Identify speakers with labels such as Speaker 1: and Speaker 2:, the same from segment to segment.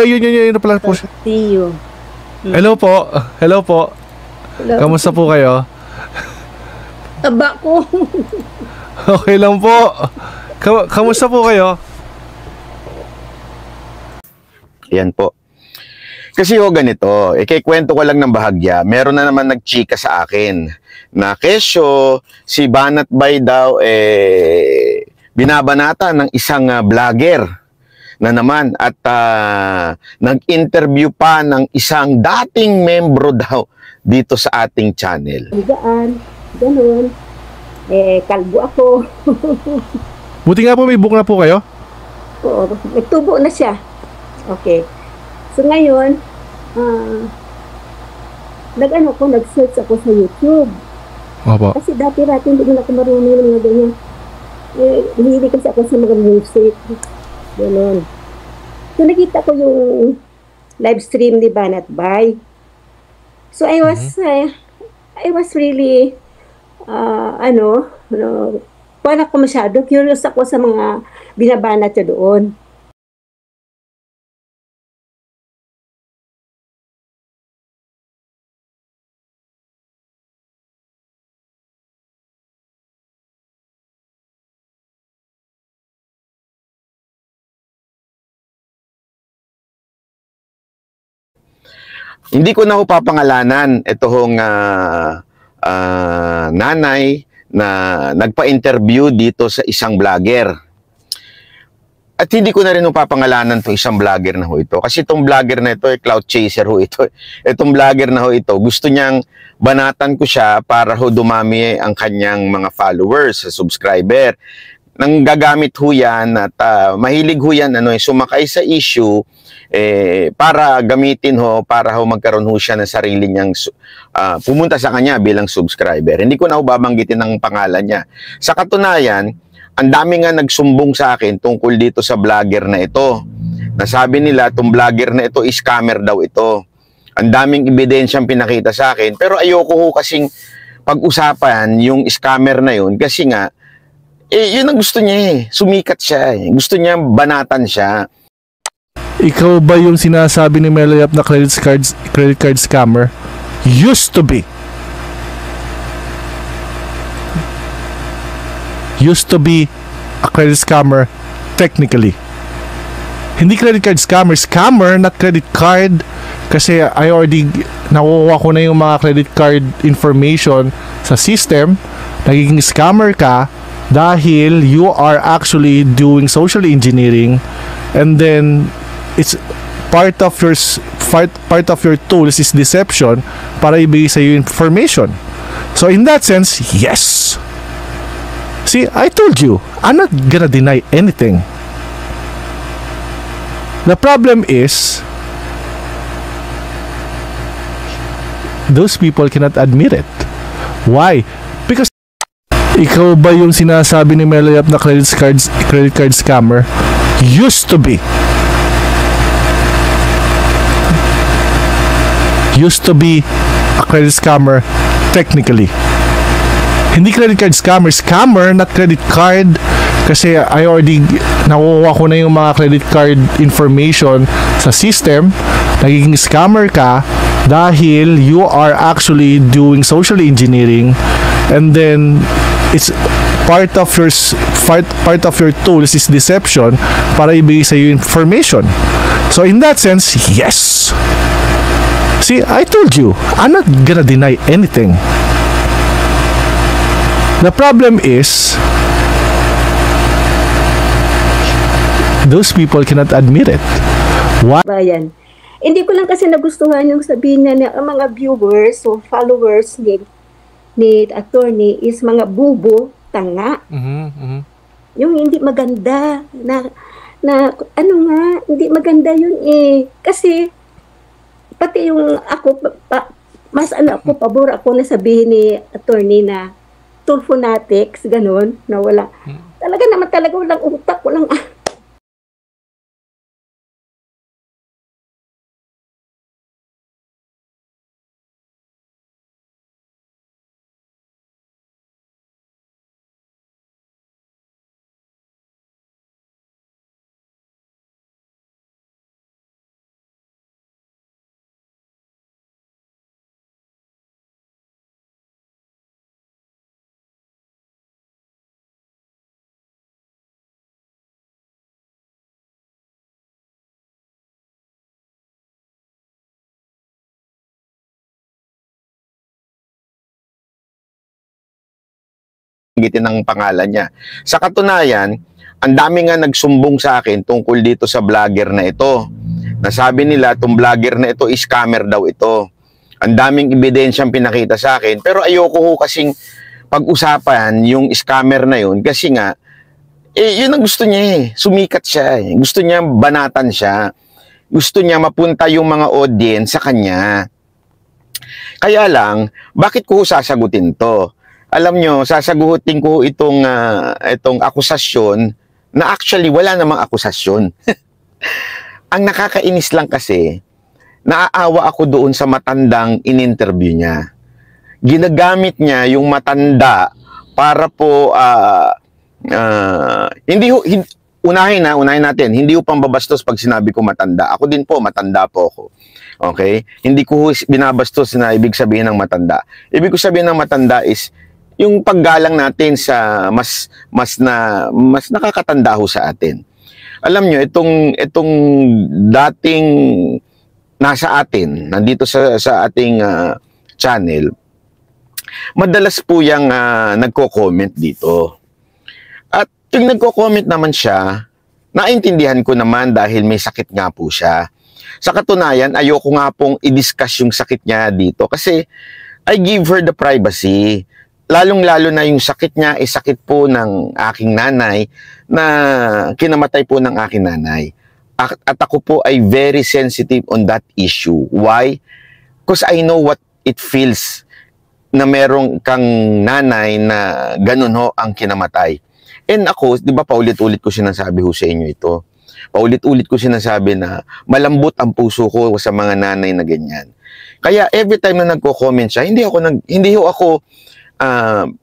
Speaker 1: yun na pala po siya.
Speaker 2: See you.
Speaker 1: Hello po. Hello po.
Speaker 2: Hello.
Speaker 1: Kamusta po kayo?
Speaker 2: Taba ko.
Speaker 1: Okay lang po. Kamusta po kayo?
Speaker 3: Yan po. Kasi ganito, ikikwento ko lang ng bahagya, meron na naman nagchika sa akin na kesyo, si Banat Bay daw binabanata ng isang vlogger na naman at nag-interview pa ng isang dating membro daw dito sa ating channel.
Speaker 2: Higaan, ganun. Kalbo ako.
Speaker 1: Buti nga po may book na po kayo.
Speaker 2: Oo, nagtubo na siya. Okay. So ngayon, nag-search ako sa YouTube.
Speaker 1: Opo.
Speaker 2: Kasi dati-dati hindi na ako marunong ng mga ganyan. Hindi kasi ako sa mga music. Ganun. So nakita ko yung live stream ni Banat Bay. So I was really, parang ako masyado curious ako sa mga binabanat niya doon.
Speaker 3: Hindi ko na ho papangalanan itong nanay na nagpa-interview dito sa isang vlogger. At hindi ko na rin ho papangalanan itong isang vlogger na ho ito. Kasi itong vlogger na ito, cloud chaser ho ito. Itong vlogger na ho ito, gusto niyang banatan ko siya para ho dumami ang kanyang mga followers, subscriber. Nang gagamit ho yan at mahilig ho yan sumakay sa issue para gamitin ho, para ho magkaroon ho siya ng sarili niyang pumunta sa kanya bilang subscriber. Hindi ko na ho babanggitin ang pangalan niya. Sa katunayan, ang dami nga nagsumbong sa akin tungkol dito sa vlogger na ito. Nasabi nila itong vlogger na ito is scammer daw ito. Ang daming ebidensyang pinakita sa akin, pero ayoko ho kasing pag-usapan yung scammer na yun kasi nga yun ang gusto niya sumikat siya Gusto niya banatan siya.
Speaker 1: Ikaw ba yung sinasabi ni Meloyap na credit card scammer? Used to be. Used to be a credit scammer technically. Hindi credit card scammer, not credit card. Kasi I already nakuha ko na yung mga credit card information sa system. Nagiging scammer ka dahil you are actually doing social engineering, and then it's part of your tools is deception para ibigay sa iyo information. So in that sense, yes. See, I told you, I'm not gonna deny anything. The problem is those people cannot admit it. Why? Because ikaw ba yung sinasabi ni Meloyap na credit card scammer? Used to be. Used to be a credit scammer technically. Hindi credit card scammer, not credit card. Kasi I already nakuha ko na yung mga credit card information sa system. Nagiging scammer ka dahil you are actually doing social engineering, and then it's part of your tools is deception para ibigay sa iyo information. So in that sense, yes. See, I told you, I'm not gonna deny anything. The problem is those people cannot admit it. Why?
Speaker 2: Bayan. Hindi ko lang kasi nagustuhan yung sabihin niya na ang mga viewers o followers ni attorney is mga bubo, tanga. Yung hindi maganda na hindi maganda yun kasi pati yung ako pabor ako na sabihin ni attorney na tulfonatics, ganun, na wala. Talaga walang utak, walang
Speaker 3: banggitin ang pangalan niya. Sa katunayan, ang dami nga nagsumbong sa akin tungkol dito sa vlogger na ito. Nasabi nila, itong vlogger na ito, scammer daw ito. Ang daming ebidensyang pinakita sa akin. Pero ayoko ho kasing pag-usapan yung scammer na yun kasi nga, yun ang gusto niya eh. Sumikat siya eh. Gusto niya banatan siya. Gusto niya mapunta yung mga audience sa kanya. Kaya lang, bakit ko sasagutin to? Alam nyo, sasagutin ko itong akusasyon na actually wala namang akusasyon. Ang nakakainis lang kasi, naaawa ako doon sa matandang in-interview niya. Ginagamit niya yung matanda para po, unahin natin, hindi ko pambabastos pag sinabi ko matanda. Ako din po, matanda po ako. Okay? Hindi ko binabastos na ibig sabihin ng matanda. Ibig ko sabihin ng matanda is, yung paggalang natin sa mas nakakatanda ho sa atin. Alam nyo, itong dating nasa atin, nandito sa ating channel, madalas po yung nagko-comment dito. At yung nagko-comment naman siya, naintindihan ko naman dahil may sakit nga po siya. Sa katunayan, ayoko nga pong i-discuss yung sakit niya dito kasi I give her the privacy. Lalong-lalo na yung sakit niya ay sakit po ng aking nanay na kinamatay po ng aking nanay. At ako po ay very sensitive on that issue. Why? Because I know what it feels na merong kang nanay na ganun ho ang kinamatay. And ako, di ba paulit-ulit ko sinasabi ho sa inyo ito. Paulit-ulit ko sinasabi na malambot ang puso ko sa mga nanay na ganyan. Kaya every time na nagko-comment siya, hindi ho ako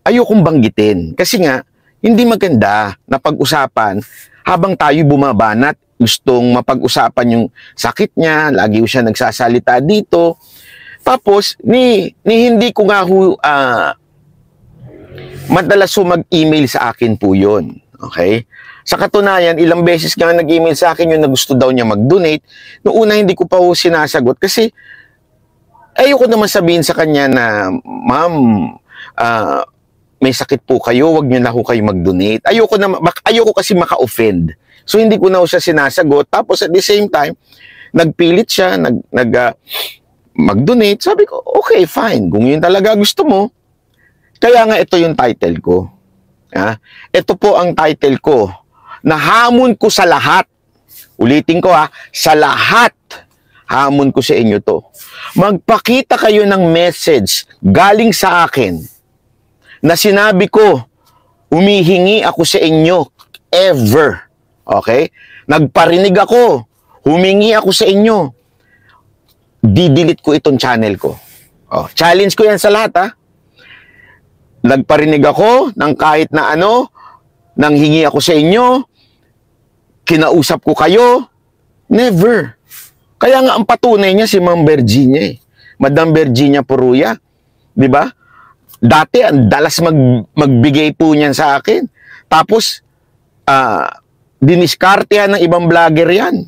Speaker 3: ayokong banggitin. Kasi nga, hindi maganda na pag-usapan habang tayo bumabanat, gustong mapag-usapan yung sakit niya, lagi siya nagsasalita dito. Tapos, hindi ko nga madalas mag-email sa akin po yun. Okay? Sa katunayan, ilang beses nga nag-email sa akin yung na gusto daw niya mag-donate. Noong una, hindi ko pa ho sinasagot kasi ayoko naman sabihin sa kanya na, ma'am, may sakit po kayo, wag niyo na ho kayo mag-donate. Ayoko kasi maka-offend. So hindi ko na ho siya sinasagot. Tapos at the same time, nagpilit siya, mag-donate. Sabi ko, okay, fine. Kung yun talaga gusto mo. Kaya nga ito yung title ko. Ito po ang title ko. Na hamon ko sa lahat. Ulitin ko sa lahat. Hamon ko sa inyo to. Magpakita kayo ng message galing sa akin na sinabi ko, humihingi ako sa inyo ever. Okay? Nagparinig ako, humingi ako sa inyo. Didelete ko itong channel ko. Challenge ko yan sa lahat, Nagparinig ako ng kahit na nanghingi ako sa inyo, kinausap ko kayo, never. Kaya nga ang patunay niya si Ma'am Virginia Madam Virginia Puruya. Di ba? Dati, ang dalas magbigay po niyan sa akin. Tapos, diniskartehan ng ibang vlogger yan.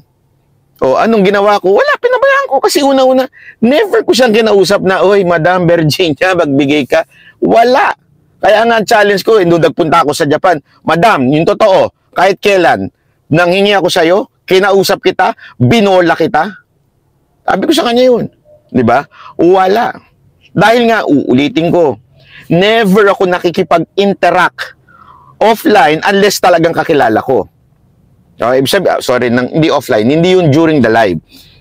Speaker 3: O, anong ginawa ko? Wala, pinabayaan ko. Kasi una-una, never ko siyang kinausap na, oy, Madam Virginia, magbigay ka. Wala. Kaya nga ang challenge ko, nung nagpunta ako sa Japan, Madam, yung totoo, kahit kailan, nanghingi ako sa'yo, kinausap kita, binola kita. Sabi ko sa kanya yun. Di ba? Wala. Dahil nga, uulitin ko, never ako nakikipag-interact offline unless talagang kakilala ko. Okay, hindi offline, hindi yun during the live.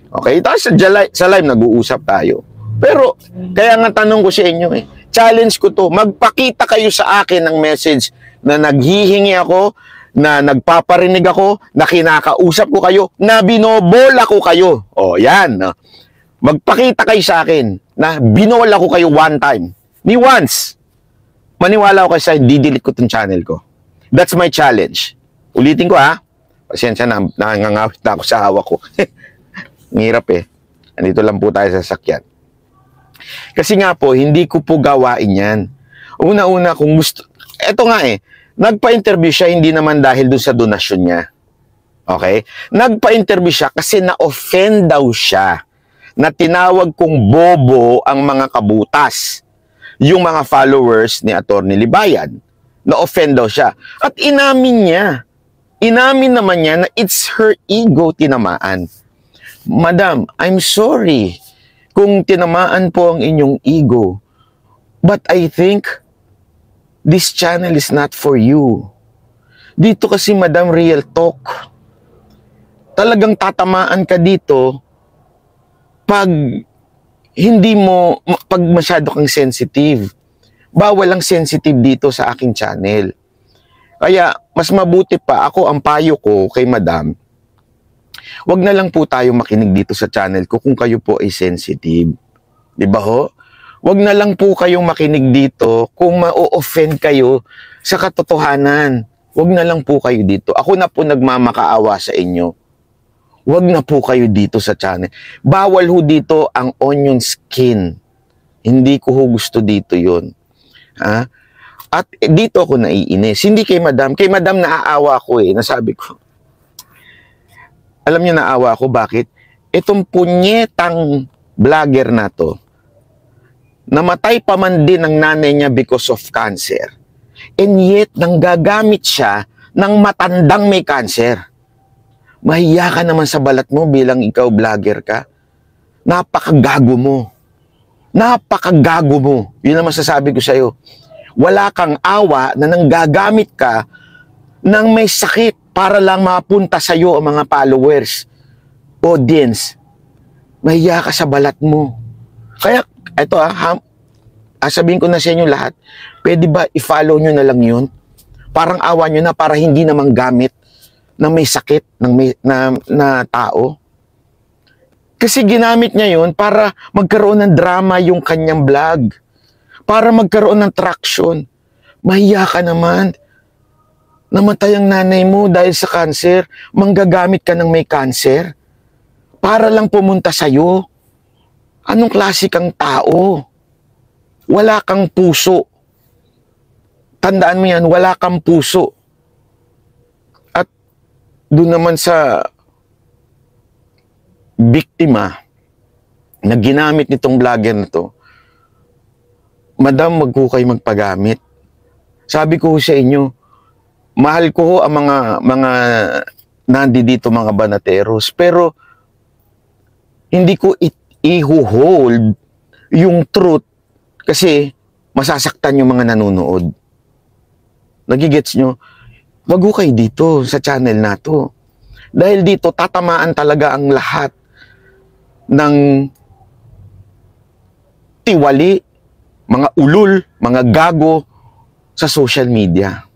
Speaker 3: Okay, tapos sa live nag-uusap tayo. Pero, kaya nga tanong ko sa inyo challenge ko to, magpakita kayo sa akin ng message na naghihingi ako, na nagpaparinig ako, na kinakausap ko kayo, na binobola ko kayo. O, yan. Magpakita kayo sa akin na binola ko kayo one time. Ni once. Maniwala ko kayo sa didelete ko tong channel ko. That's my challenge. Ulitin ko Pasensya na, nangangawit na ako sa hawak ko. Ngirap Andito lang po tayo sa sakyan. Kasi nga po, hindi ko po gawain yan. Una-una, kung gusto... Eto nga nagpa-interview siya hindi naman dahil dun sa donasyon niya. Okay? Nagpa-interview siya kasi na-offend daw siya na tinawag kong bobo ang mga kabutas. Yung mga followers ni Atty. Libayan. Na-offend daw siya. At inamin niya. Inamin naman niya na it's her ego tinamaan. Madam, I'm sorry kung tinamaan po ang inyong ego. But I think this channel is not for you. Dito kasi, Madam, real talk. Talagang tatamaan ka dito pag hindi mo, pag masyado kang sensitive. Bawal ang sensitive dito sa aking channel. Kaya, mas mabuti pa, ako, ang payo ko kay Madam, wag na lang po tayo makinig dito sa channel ko kung kayo po ay sensitive. Di ba ho? Wag na lang po kayong makinig dito kung ma-offend kayo sa katotohanan. Wag na lang po kayo dito. Ako na po nagmamakaawa sa inyo. Wag na po kayo dito sa channel. Bawal ho dito ang onion skin. Hindi ko ho gusto dito yon. Ha? At dito ako naiinis. Hindi kay Madam. Kay Madam naaawa ko eh. Nasabi ko. Alam niyo naawa ko bakit? Itong punyetang vlogger na to, namatay pa man din ang nanay niya because of cancer. And yet, nanggagamit siya ng matandang may cancer. Mahiya ka naman sa balat mo bilang ikaw vlogger ka. Napakagago mo. Napakagago mo. Yun ang masasabi ko sa'yo. Wala kang awa na nanggagamit ka ng may sakit para lang mapunta sa'yo ang mga followers, audience. Mahiya ka sa balat mo. Kaya, ito sabihin ko na sa inyo lahat, pwede ba i-follow nyo na lang yun? Parang awa nyo na para hindi naman gamit ng may sakit na tao. Kasi ginamit niya yun para magkaroon ng drama yung kanyang vlog. Para magkaroon ng traction. Mahiya ka naman. Namatay ang nanay mo dahil sa cancer. Manggagamit ka ng may cancer. Para lang pumunta sa'yo. Anong klase kang tao? Wala kang puso. Tandaan mo yan, wala kang puso. At doon naman sa biktima na ginamit nitong vlogger na to, Madam, wag ko kayo magpagamit. Sabi ko sa inyo, mahal ko ang mga nandito mga banateros, pero hindi ko i-hold yung truth kasi masasaktan yung mga nanonood. Nagigets nyo? Wag ko kayo dito sa channel na to. Dahil dito tatamaan talaga ang lahat ng tiwali, mga ulol, mga gago sa social media.